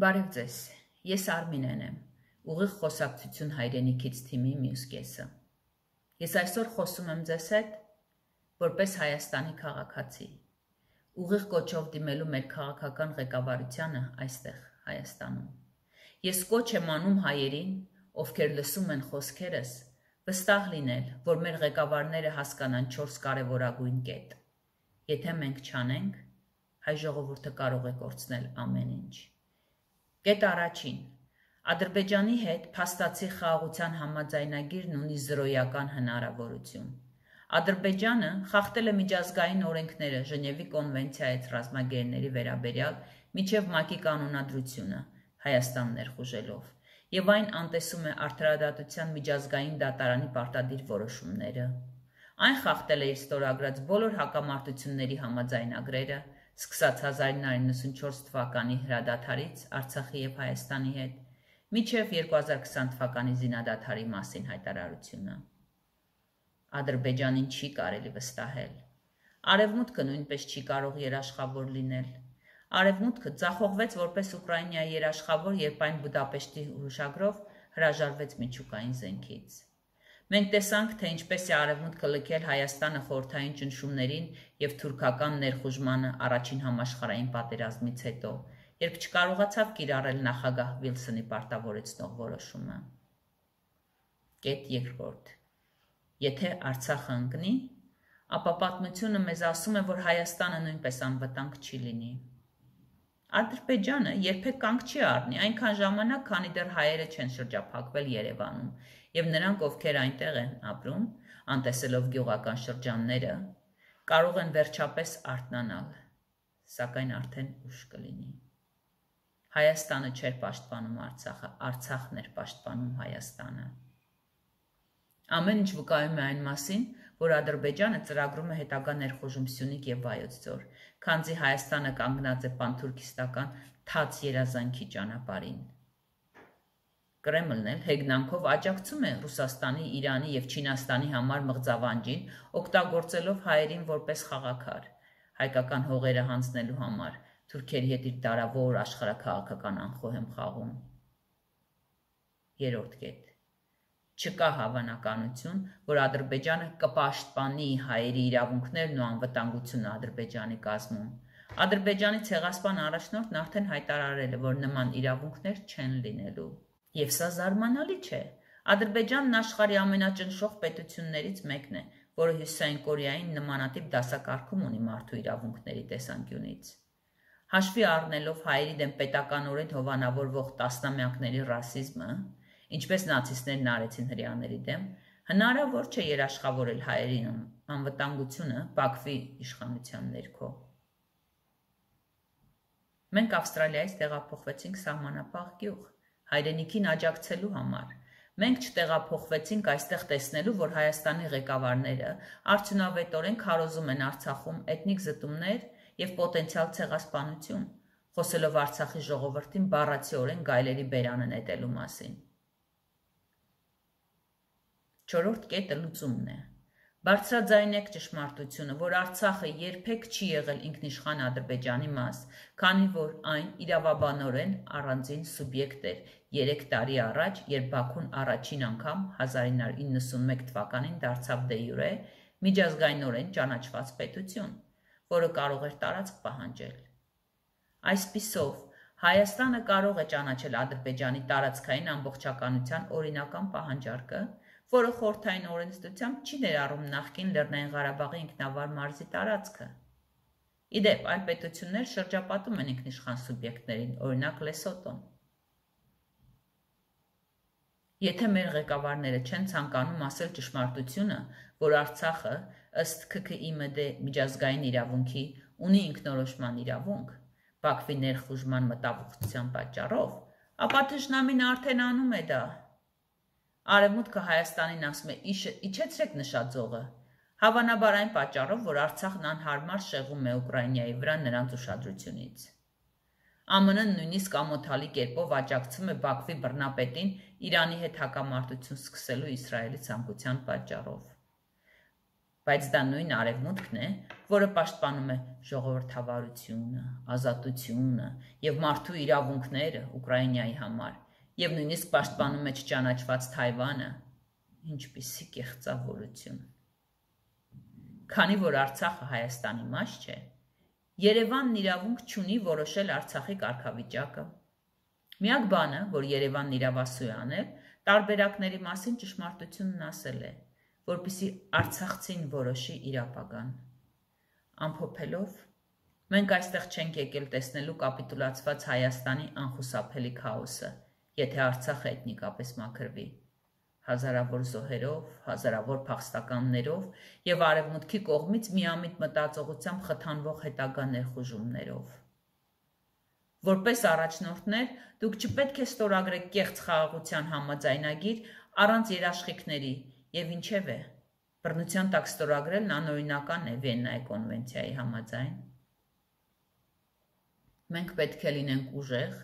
Բարև ձեզ, ես Արմինեն եմ, ուղիղ խոսակցություն հայրենիքից թիմի մյուս կեսը։ Ես այսօր խոսում եմ ձեզ հետ, որպես Հայաստանի քաղաքացի, ուղիղ կոչով դիմելու մեր քաղաքական ղեկավարությանը այստեղ, Հայաստանում։ Ես կոչ եմ անում հայերին, ովքեր լսում են խոսքերս, վստահ լինել, որ մեր ղեկավարները հասկանան 4 կարևորագույն կետ։ Եթե մենք չանենք, հայ ժողովուրդը կարող է կորցնել ամեն ինչ։ Կետ առաջին, Ադրբեջանի հետ փաստացի խաղաղության համաձայնագիրն ունի զրոյական հնարավորություն։ Ադրբեջանը խախտել է միջազգային օրենքները Ժնևի կոնվենցիայից ռազմագերների վերաբերյալ մինչև ՄԱԿ-ի կանոնադրությունը Հայաստան ներխուժելով, եւ այն անտեսում է Արդարադատության միջազգային դատարանի պարտադիր որոշումները։ Այն խախտել է իր ստորագրած բոլոր հակամարտությունների համաձայնագրերը, սկսած 1994 թվականի հրադադարից Արցախի եւ Հայաստանի հետ, մինչև 2020 թվականի զինադադարի մասին հայտարարությունը։ Ադրբեջանին չի կարելի վստահել։ Արևմուտքը նույնպես չի կարող երաշխավոր լինել։ Արևմուտքը ձախողվեց որպես Ուկրաինայի երաշխավոր, երբ այն Բուդապեշտի հուշագրով հրաժարվեց միջուկային զենքից։ Մենք տեսանք, թե ինչպես է Արևմուտքը լքել Հայաստանը խորհրդային ճնշումներին եւ թուրքական ներխուժմանը առաջին համաշխարհային պատերազմից հետո, երբ չկարողացավ կիրառել նախագահ Վիլսոնի պարտավորեցնող որոշումը։ Կետ երկրորդ. Եթե Արցախը ընկնի, ապա պատմությունը մեզ ասում է, որ Հայաստանը նույնպես անվտանգ չի լինի։ Ադրբեջանը երբեք կանգ չի առնի այնքան ժամանակ, քանի դեռ հայերը չեն շրջափակվել Երևանում, եւ նրանք, ովքեր այնտեղ են ապրում, անտեսելով գյուղական շրջանները, կարող են վերջապես արթնանալ, սակայն արդեն ուշ կլինի։ Հայաստանը չէր պաշտպանում Արցախը, Արցախն էր պաշտպանում Հայաստանը։ Ամեն ինչ վկայում է այն մասին, որ Ադրբեջանը ծրագրում է հետագա ներխուժում Սյունիք եւ Վայոց ձոր, քանզի Հայաստանը կանգնած է պանթուրքիստական թաց երազանքի ճանապարհին։ Կրեմլն էլ հեգնանքով աջակցում է Ռուսաստանի, Իրանի եւ Չինաստանի համար մղձավանջին, օգտագործելով հայերին որպես խաղաքար, հայկական հողերը հանձնելու համար, թուրքերի հետ իր դարավոր աշխարհաքաղաքական անխոհեմ խաղում։ Երրորդ կետ. Չկա հավանականություն, որ Ադրբեջանը կպաշտպանի հայերի իրավունքներն ու անվտանգությունը Ադրբեջանի կազմում։ Ադրբեջանի ցեղասպան առաջնորդն արդեն հայտարարել է, որ նման իրավունքներ չեն լինելու։ Եվ սա զարմանալի չէ։ Ադրբեջանն աշխարհի ամենաճնշող պետություններից մեկն է, որը Հյուսիսային Կորեային նմանատիպ դասակարգում ունի մարդու իրավունքների տեսանկյունից։ Հաշվի առնելով հայերի դեմ պետականորեն հովանավորվող տասնամյակների ռասիզմը, ինչպես նացիստներն արեցին հրեաների դեմ, հնարավոր չէ երաշխավորել հայերին անվտանգությունը Բաքվի իշխանության ներքո։ Մենք Ավստրալիայից տեղափոխվեցինք սահմանապահ գյուղ, հայրենիքին աջակցելու համար։ Մենք չտեղափոխվեցինք այստեղ տեսնելու, որ Հայաստանի ղեկավարները արդյունավետորեն քարոզում են Արցախում էթնիկ զտումներ եւ պոտենցիալ ցեղասպանություն, խոսելով Արցախի ժողովրդին բառացիորեն գայլերի բերանը նետելու մասին։ Չորրորդ կետը լուծումն է։ Բարձրաձայնեք ճշմարտությունը, որ Արցախը երբեք չի եղել ինքնիշխան Ադրբեջանի մաս, քանի որ այն իրավաբանորեն առանձին սուբյեկտ էր 3 տարի առաջ, երբ Բաքուն առաջին անգամ 1991 թվականին դարձավ դե յուրե միջազգայինորեն ճանաչված պետություն, որը կարող էր տարածք պահանջել։ Այսպիսով, Հայաստանը կարող է ճանաչել Ադրբեջանի տարածքային ամբողջականության օրինական պահանջարկը, որը խորհրդային օրենսդրությամբ չի ներառում նախկին Լեռնային Ղարաբաղի ինքնավար մարզի տարածքը։ Իդեպ, այլ պետություններ շրջապատում են ինքնիշխան սուբյեկտներին, օրինակ Լեսոտոն։ Եթե մեր ղեկավարները չեն ցանկանում ասել ճշմարտությունը, որ Արցախը ըստ ՔՔԻՄԴ միջազգային իրավունքի ունի ինքնորոշման իրավունք, Բաքվի ներխուժման մտահոգության պատճառով, ապա թշնամին արդեն անում է դա։ Արևմուտքը Հայաստանին ասում է իջեցրեք նշաձողը, հավանաբար այն պատճառով, որ Արցախն անհարմար շեղում է Ուկրաինայի վրա նրանց ուշադրությունից։ ԱՄՆ-ն նույնիսկ ամոթալի կերպով աջակցում է Բաքվի բռնապետին Իրանի հետ հակամարտություն սկսելու Իսրայելի ցանկության պատճառով։ բայց դա նույն արևմուտքն է, որը պաշտպանում է ժողովրդավարությունը, ազատությունը եւ մարդու իրավունքները Ուկրաինայի համար, եւ նույնիսկ պաշտպանում է չճանաչված Թայվանը, ինչպիսի կեղծավորություն։ Քանի որ Արցախը Հայաստանի մաս չէ, Երևանն իրավունք չունի որոշել Արցախի կարգավիճակը։ Միակ բանը, որ Երևանն իրավասու է անել, տարբերակների մասին ճշմարտությունն ասել է, որպեսզի Արցախցին որոշի իր ապագան։ Ամփոփելով, մենք այստեղ չենք եկել տեսնելու կապիտուլացված Հայաստանի անխուսափելի քաոսը, եթե Արցախը էթնիկապես մաքրվի, հազարավոր զոհերով, հազարավոր փախստականներով եւ արևմուտքի կողմից միամիտ մտածողությամբ խթանվող հետագա ներխուժումներով։ Որպես առաջնորդներ, դուք չպետք է ստորագրեք կեղծ խաղաղության համաձայնագիր առանց երաշխիքների եւ ինչեւ է, բռնության տակ ստորագրելն անօրինական է Վիեննայի կոնվենցիայի համաձայն։ Մենք պետք է լինենք ուժեղ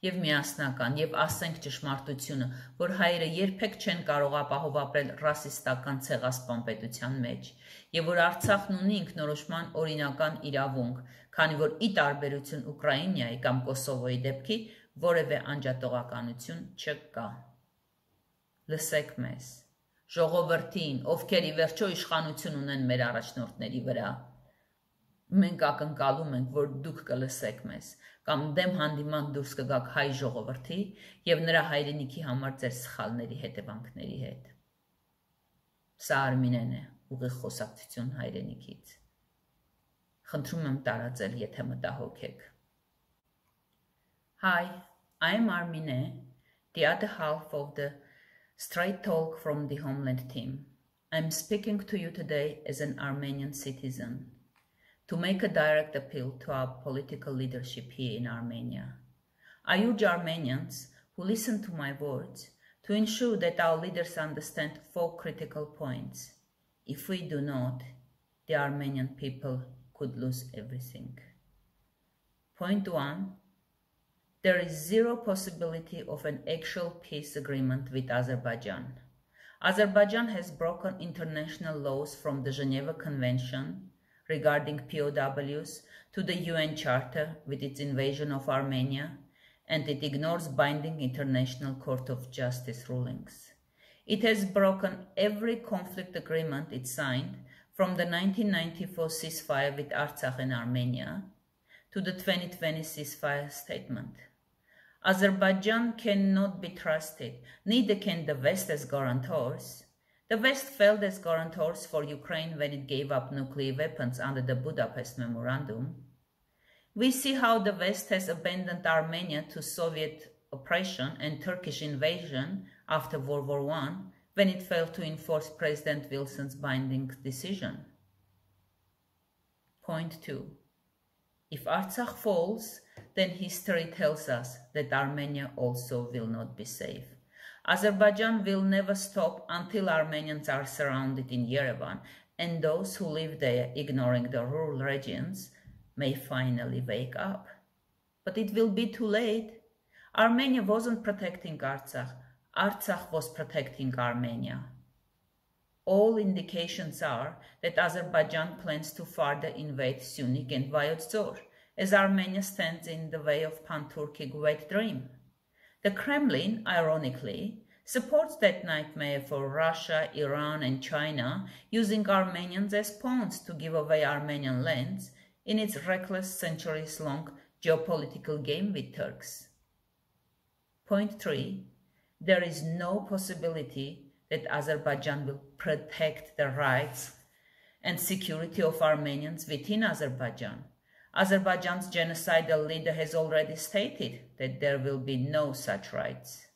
եւ միասնական եւ ասենք ճշմարտությունը, որ հայերը երբեք չեն կարող ապահով ապրել ռասիստական ցեղասպան պետության մեջ եւ որ Արցախն ունի ինքնորոշման օրինական իրավունք, քանի որ ի տարբերություն Ուկրաինայի կամ Կոսովոյի դեպքի որևէ անջատողականություն չկա։ Լսեք մեզ, ժողովրդին, ովքեր ի վերջո իշխանություն ունեն մեր առաջնորդների վրա։ Մենք ակնկալում ենք, որ դուք կլսեք մեզ, կամ դեմ հանդիման դուրս կգաք հայ ժողովրդի եւ նրա հայրենիքի համար ձեր սխալների հետևանքների հետ։ Սա Արմինեն է, ուղիղ խոսակցություն հայրենիքից։ Խնդրում եմ տարածել, եթե մտահոգ եք։ Hi, I am Armenian, the other half of the Straight Talk from the Homeland team. I'm speaking to you today as an Armenian citizen to make a direct appeal to our political leadership here in Armenia. I urge Armenians who listen to my words to ensure that our leaders understand 4 critical points. If we do not, the Armenian people could lose everything. Point 1. There is zero possibility of an actual peace agreement with Azerbaijan. Azerbaijan has broken international laws from the Geneva Convention regarding POWs to the UN Charter with its invasion of Armenia, and it ignores binding International Court of Justice rulings. It has broken every conflict agreement it signed from the 1994 ceasefire with Artsakh and Armenia to the 2020 ceasefire statement. Azerbaijan cannot be trusted, neither can the West as guarantors. The West failed as guarantors for Ukraine when it gave up nuclear weapons under the Budapest Memorandum. We see how the West has abandoned Armenia to Soviet oppression and Turkish invasion after World War I when it failed to enforce President Wilson's binding decision. Point 2. If Artsakh falls, then history tells us that Armenia also will not be safe. Azerbaijan will never stop until Armenians are surrounded in Yerevan, and those who live there, ignoring the rural regions, may finally wake up. But it will be too late. Armenia wasn't protecting Artsakh. Artsakh was protecting Armenia. All indications are that Azerbaijan plans to further invade Syunik and Vayotdzor, as Armenia stands in the way of pan-Turkic wet dream. The Kremlin, ironically, supports that nightmare for Russia, Iran, and China, using Armenians as pawns to give away Armenian lands in its reckless centuries-long geopolitical game with Turks. Point 3. There is no possibility that Azerbaijan will protect the rights and security of Armenians within Azerbaijan. Azerbaijan's genocidal leader has already stated that there will be no such rights.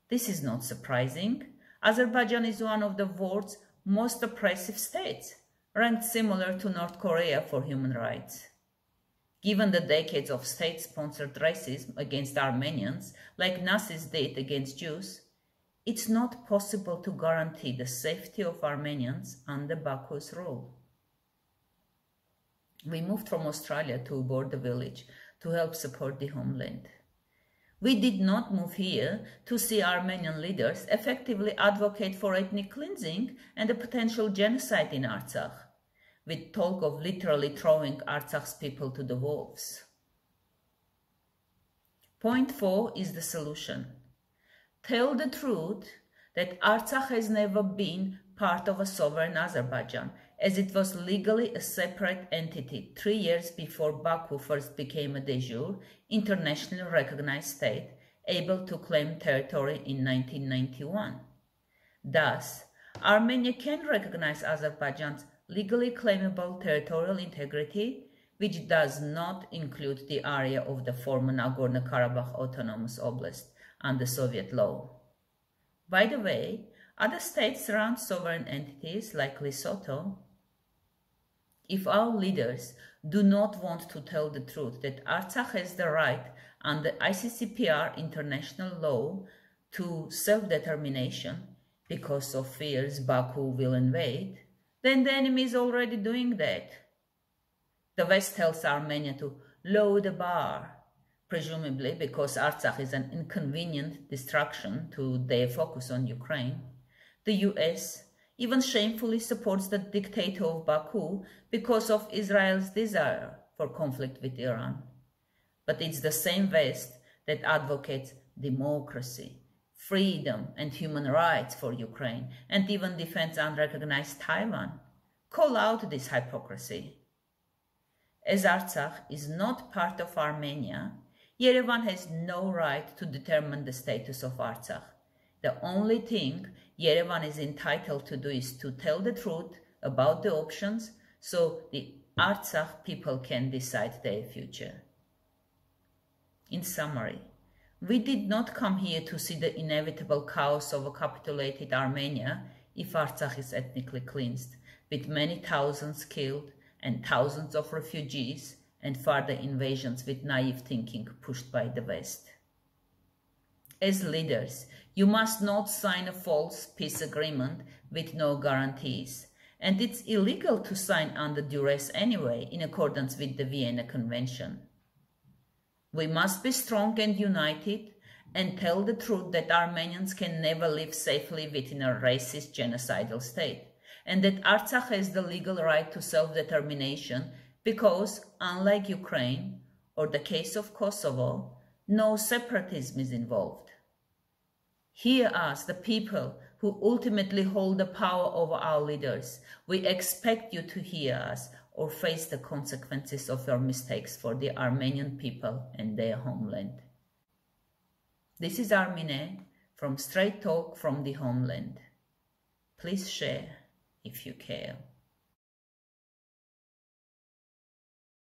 This is not surprising. Azerbaijan is one of the world's most oppressive states, ranked similar to North Korea for human rights. Given the decades of state-sponsored racism against Armenians, like Nazis did against Jews, it's not possible to guarantee the safety of Armenians under Baku's rule. We moved from Australia to Border Village to help support the Homeland. We did not move here to see Armenian leaders effectively advocate for ethnic cleansing and a potential genocide in Artsakh, with talk of literally throwing Artsakh's people to the wolves. Point 4 is the solution. Tell the truth that Artsakh has never been part of a sovereign Azerbaijan, as it was legally a separate entity 3 years before Baku first became a de jure, internationally recognized state, able to claim territory in 1991. Thus, Armenia can recognize Azerbaijan's legally claimable territorial integrity, which does not include the area of the former Nagorno-Karabakh Autonomous Oblast under Soviet law. By the way, other states surround sovereign entities like Lesotho. If our leaders do not want to tell the truth that Artsakh has the right under ICCPR international law to self-determination because of fears Baku will invade, then the enemy is already doing that. The West tells Armenia to lower the bar, presumably because Artsakh is an inconvenient distraction to their focus on Ukraine. The US even shamefully supports the dictator of Baku because of Israel's desire for conflict with Iran. But it's the same West that advocates democracy, freedom, and human rights for Ukraine, and even defends unrecognized Taiwan. Call out this hypocrisy. As Artsakh is not part of Armenia, Yerevan has no right to determine the status of Artsakh. The only thing Yerevan is entitled to do is to tell the truth about the options so the Artsakh people can decide their future. In summary, we did not come here to see the inevitable chaos of a capitulated Armenia if Artsakh is ethnically cleansed, with many thousands killed and thousands of refugees and further invasions with naive thinking pushed by the West. As leaders, you must not sign a false peace agreement with no guarantees, and it's illegal to sign under duress anyway, in accordance with the Vienna Convention. We must be strong and united and tell the truth that Armenians can never live safely within a racist genocidal state, and that Artsakh has the legal right to self-determination because, unlike Ukraine or the case of Kosovo, no separatism is involved. Hear us, the people who ultimately hold the power over our leaders. We expect you to hear us or face the consequences of your mistakes for the Armenian people and their homeland. This is Armine from Straight Talk from the Homeland. Please share if you care.